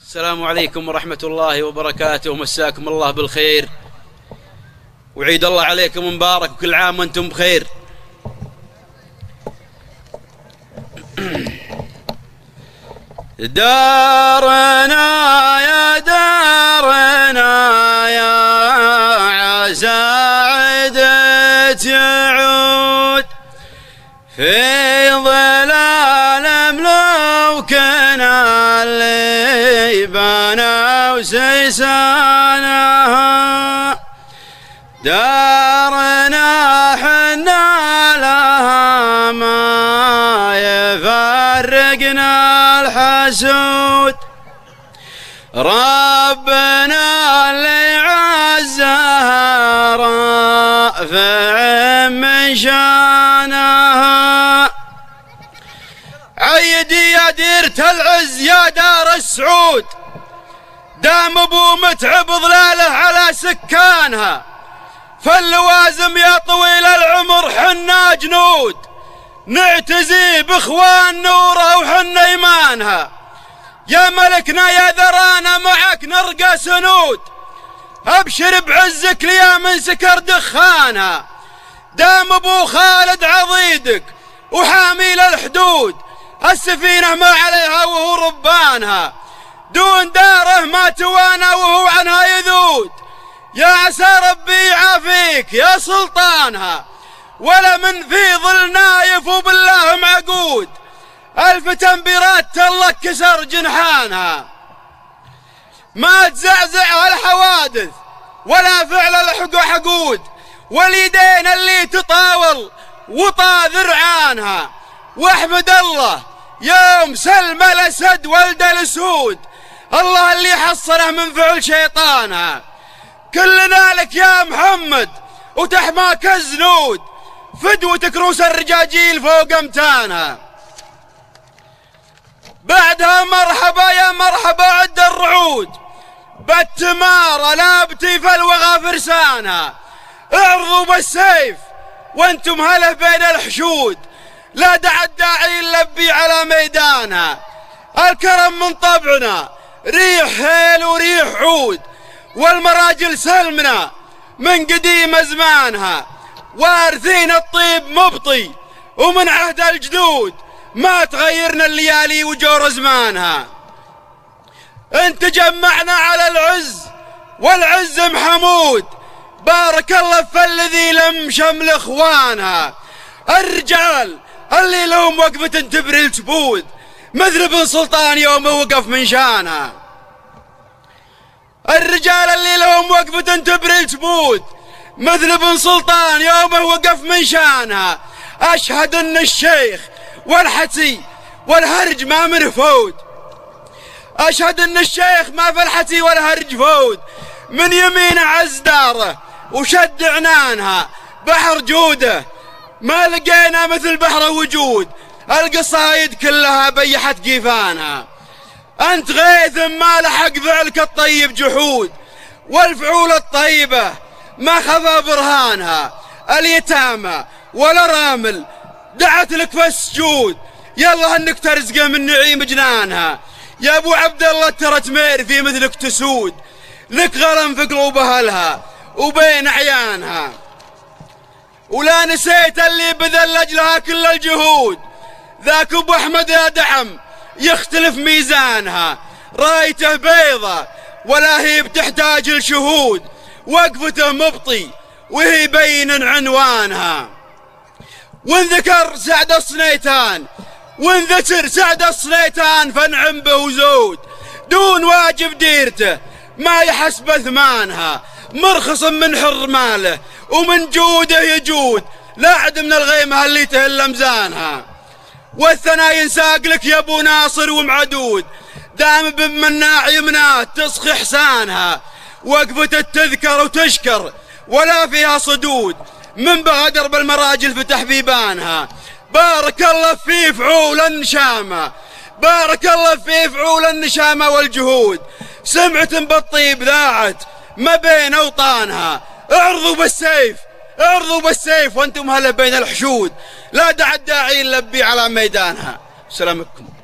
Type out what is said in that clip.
السلام عليكم ورحمة الله وبركاته، ومساكم الله بالخير، وعيد الله عليكم مبارك، وكل عام وانتم بخير. دارنا يا دارنا يا عسى عدت يعود في ظلال ملوكنا اللي بنى وسيسانها. دارنا حنا لها ما يفرقنا الحسود، ربنا اللي عزها رافع من شانها. عيدي يا ديرة العز يا دار السعود، دام ابو متعب ظلاله على سكانها، فاللوازم يا طويل العمر حنا جنود، نعتزي باخوان نوره وحنا ايمانها. يا ملكنا يا ذرانا معك نرقى سنود، ابشر بعزك ليا من سكر دخانها. دام ابو خالد عضيدك وحامي للحدود، السفينة ما عليها وهو ربانها، دون داره ما توانى وهو عنها يذود. يا عسى ربي يعافيك يا سلطانها، ولا من في ظل نايف وبالله معقود، ألف تنبيرات الله كسر جنحانها. ما تزعزع الحوادث ولا فعل الحقود، واليدين اللي تطاول وطا ذرعانها. واحمد الله يوم سلم الأسد ولد الأسود، الله اللي حصله من فعل شيطانها. كلنا لك يا محمد وتحماك الزنود، فدوتك روس الرجاجيل فوق امتانها. بعدها مرحبا يا مرحبا عد الرعود، بالتمارة لا بتيف الوغى فرسانها. اعرضوا بالسيف وانتم هله بين الحشود، لا دع الداعي نلبي على ميدانها. الكرم من طبعنا ريح هيل وريح عود، والمراجل سلمنا من قديم زمانها. وارثين الطيب مبطي ومن عهد الجدود، ما تغيرنا الليالي وجور زمانها. انت جمعنا على العز والعز محمود، بارك الله في الذي لم شمل اخوانها. الرجال اللي لهم وقفة تبري الجبود، مثل بن سلطان يوم وقف من شانها. الرجال اللي لهم وقفة تبري الجبود، مثل بن سلطان يوم وقف من شانها. أشهد أن الشيخ والحتي والهرج ما من فود، أشهد أن الشيخ ما في الحتي والهرج فود. من يمين عز داره وشد عنانها، بحر جوده ما لقينا مثل بحر وجود، القصايد كلها بيحت قيفانها. أنت غيث ما لحق فعلك الطيب جحود، والفعول الطيبة ما خفى برهانها. اليتامى ولا رامل دعت لك في السجود، يلا انك ترزق من نعيم جنانها. يا ابو عبد الله ترى تمير في مثلك تسود، لك غرم في قلوب اهلها وبين عيانها. ولا نسيت اللي بذل اجلها كل الجهود، ذاك ابو احمد يا دعم يختلف ميزانها. رايته بيضة ولا هي بتحتاج الشهود، وقفته مبطي وهي بين عنوانها. وانذكر سعد الصنيتان وانذكر سعد الصنيتان فانعم به وزود، دون واجب ديرته ما يحسب ثمانها. مرخص من حر ماله ومن جوده يجود، لا عد من الغيمة اللي تهل مزانها. والثناء ينساق لك يا ابو ناصر ومعدود، دام بمناع يمناه تصخي حسانها. وقفة تذكر وتشكر ولا فيها صدود، من بغدر بالمراجل فتح بيبانها. بارك الله في فعول النشامة، بارك الله في فعول النشامة والجهود. سمعة بالطيب ذاعت ما بين أوطانها. اعرضوا بالسيف اعرضوا بالسيف وانتم هلا بين الحشود، لا دع الداعي نلبي على ميدانها. سلامكم.